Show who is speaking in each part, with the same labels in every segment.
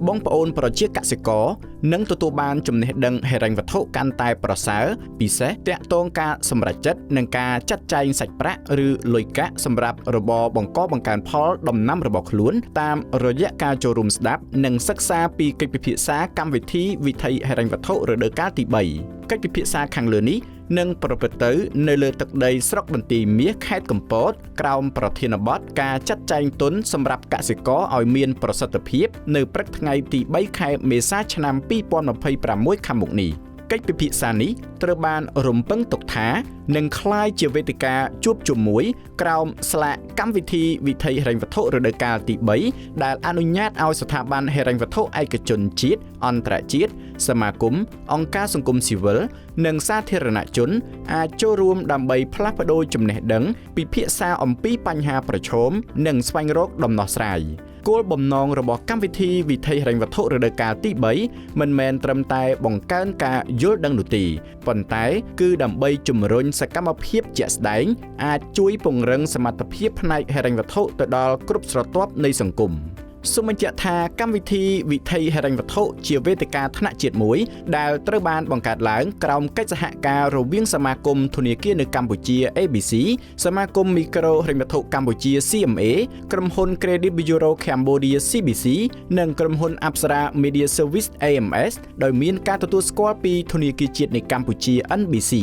Speaker 1: បងប្អូនប្រជាកសិករនឹងទទួលបានចំណេះដឹងហិរញ្ញវត្ថុកាន់តែប្រសើរពិសេសទាក់ទងការសម្រេចចិត្តនិងការចាត់ចែងសាច់ប្រាក់ឬលុយកាក់សម្រាប់របរបង្កបង្កើនផលដំណាំរបស់ខ្លួនតាមរយៈការចូលរួមស្ដាប់និងសិក្សាពីកិច្ចពិភាក្សាកម្មវិធីវិថីហិរញ្ញវត្ថុរដូវកាលទី3កិច្ចពិភាក្សាខាងលើនេះនឹងប្រព្រឹត្តទៅនៅលើទឹកដីស្រុកបន្ទាយមាសខេត្តកំពតក្រោមប្រធានបទការចាត់ចែងទុនសម្រាប់កសិករឲ្យមានប្រសិទ្ធភាពនៅព្រឹកថ្ងៃទី3ខែមេសាឆ្នាំ2026ខាងមុខនេះកិច្ចពិភាក្សានេះត្រូវបានរំពឹងទុកថានឹងក្លាយជាវេទិកាជួបជុំមួយក្រោមស្លាកកម្មវិធីវិថីហិរញ្ញវត្ថុរដូវកាលទី3ដែលអនុញ្ញាតឲ្យស្ថាប័នហិរញ្ញវត្ថុឯកជនជាតិអន្តរជាតិសមាគមអង្គការសង្គមស៊ីវិលនិងសាធារណជនអាចចូលរួមដើម្បីផ្លាស់ប្តូរចំណេះដឹងពិភាក្សាអំពីបញ្ហាប្រឈមនិងស្វែងរកដំណោះស្រាយគោលបំណងរបស់កម្មវិធីវិថីហិរញ្ញវត្ថុរដូវកាលទី3មិនមែនត្រឹមតែបង្កើនការយល់ដឹងនោះទេប៉ុន្តែគឺដើម្បីជំរុញសកម្មភាពជាក់ស្ដែងអាចជួយពង្រឹងសមត្ថភាពផ្នែកហិរញ្ញវត្ថុទៅដល់គ្រប់ស្រទាប់នៃសង្គមសូមបញ្ជាក់ថាកម្មវិធីវិថីហិរញ្ញវត្ថុជាវេទិកាថ្នាក់ជាតិមួយដែលត្រូវបានបង្កើតឡើងក្រោមកិច្ចសហការរវាងសមាគមធនាគារនៅកម្ពុជា ABC សមាគមមីក្រូហិរញ្ញវត្ថុកម្ពុជា CMA ក្រុមហ៊ុន Credit Bureau Cambodia CBC និងក្រុមហ៊ុន Apsara Media Service AMS ដោយមានការទទួលស្គាល់ពីធនាគារជាតិនៃកម្ពុជា NBC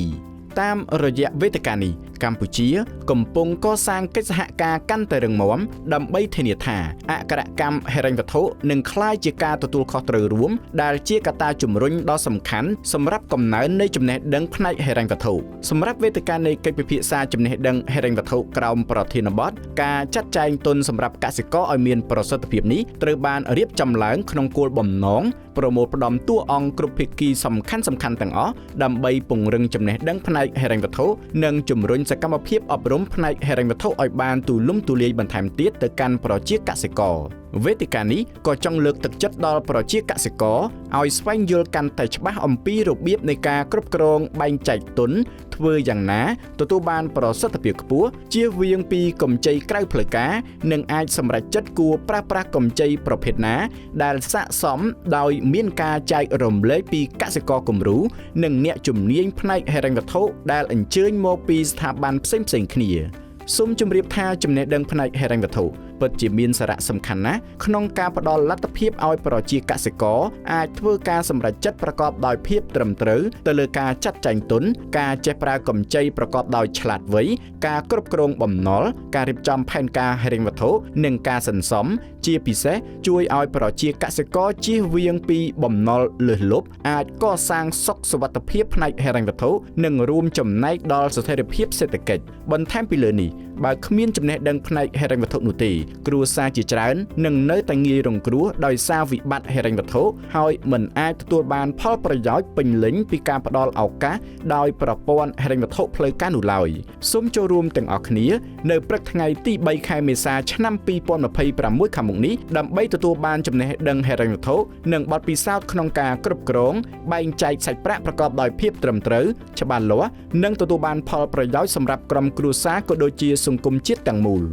Speaker 1: តាមរយៈវេទិកានេះកម្ពុជាកំពុងកសាងកិច្ចសហការកាន់តែរឹងមាំដើម្បីធានាថាអក្សរកម្មហិរញ្ញវត្ថុនឹងក្លាយជាការទទួលខុសត្រូវរួមដែលជាកត្តាជំរុញដ៏សំខាន់សម្រាប់កំណើននៃចំណេះដឹងផ្នែកហិរញ្ញវត្ថុសម្រាប់វេទិកានៃកិច្ចពិភាក្សាចំណេះដឹងហិរញ្ញវត្ថុក្រោមប្រធានបទការចាត់ចែងទុនសម្រាប់កសិករឲ្យមានប្រសិទ្ធភាពនេះត្រូវបានរៀបចំឡើងក្នុងគោលបំណងប្រមូលផ្ដុំតួអង្គគ្រប់ភាគីសំខាន់ៗទាំងអស់ដើម្បីពង្រឹងចំណេះដឹងផ្នែកហិរញ្ញវត្ថុនិងជំរុញសកម្មភាពអប់រំផ្នែកហិរញ្ញវត្ថុឲ្យបានទូលំទូលាយបន្ថែមទៀតទៅកាន់ប្រជាកសិករវេទិកានេះក៏ចង់លើកទឹកចិត្តដល់ប្រជាកសិករឲ្យស្វែងយល់កាន់តែច្បាស់អំពីរបៀបនៃការគ្រប់គ្រងបែងចែកទុនធ្វើយ៉ាងណាទទួលបានប្រសិទ្ធភាពខ្ពស់ជៀសវាងពីកម្ចីក្រៅផ្លូវការនិងអាចសម្រេចចិត្តគួរប្រើប្រាស់កម្ចីប្រភេទណាដែលស័ក្តិសមដោយមានការចែករំលែកពីកសិករគំរូនិងអ្នកជំនាញផ្នែកហិរញ្ញវត្ថុដែលអញ្ជើញមកពីស្ថាប័នផ្សេងៗគ្នាសូមជម្រាបថាចំណេះដឹងផ្នែកហិរញ្ញវត្ថុពិតជាមានសារៈសំខាន់ណាស់ក្នុងការផ្ដល់លទ្ធភាពឲ្យប្រជាកសិករអាចធ្វើការសម្រេចចិត្តប្រកបដោយភាពត្រឹមត្រូវទៅលើការចាត់ចែងទុនការចេះប្រើកម្ចីប្រកបដោយឆ្លាតវៃការគ្រប់គ្រងបំណុលការរៀបចំផែនការហិរញ្ញវត្ថុនិងការសន្សំជាពិសេសជួយឲ្យប្រជាកសិករជៀសវាងពីបំណុលលើសលប់អាចកសាងសុខសុវត្ថិភាពផ្នែកហិរញ្ញវត្ថុនិងរួមចំណែកដល់ស្ថិរភាពសេដ្ឋកិច្ចបន្ថែមពីលើនេះបើគ្មានចំណេះដឹងផ្នែកហិរញ្ញវត្ថុនោះទេគ្រួសារជាច្រើននឹងនៅតែងាយរងគ្រោះដោយសារវិបត្តិហិរញ្ញវត្ថុហើយមិនអាចទទួលបានផលប្រយោជន៍ពេញលេញពីការផ្ដល់ឱកាសដោយប្រព័ន្ធហិរញ្ញវត្ថុផ្លូវការនោះឡើយសូមចូលរួមទាំងអស់គ្នានៅព្រឹកថ្ងៃទី3ខែមេសាឆ្នាំ2026ខាងមុខនេះដើម្បីទទួលបានចំណេះដឹងហិរញ្ញវត្ថុនិងបទពិសោធន៍ក្នុងការគ្រប់គ្រងបែងចែកសាច់ប្រាក់ប្រកបដោយភាពត្រឹមត្រូវច្បាស់លាស់និងទទួលបានផលប្រយោជន៍សម្រាប់ក្រុមគ្រួសារក៏ដូចជាសង្គមជាតិទាំងមូល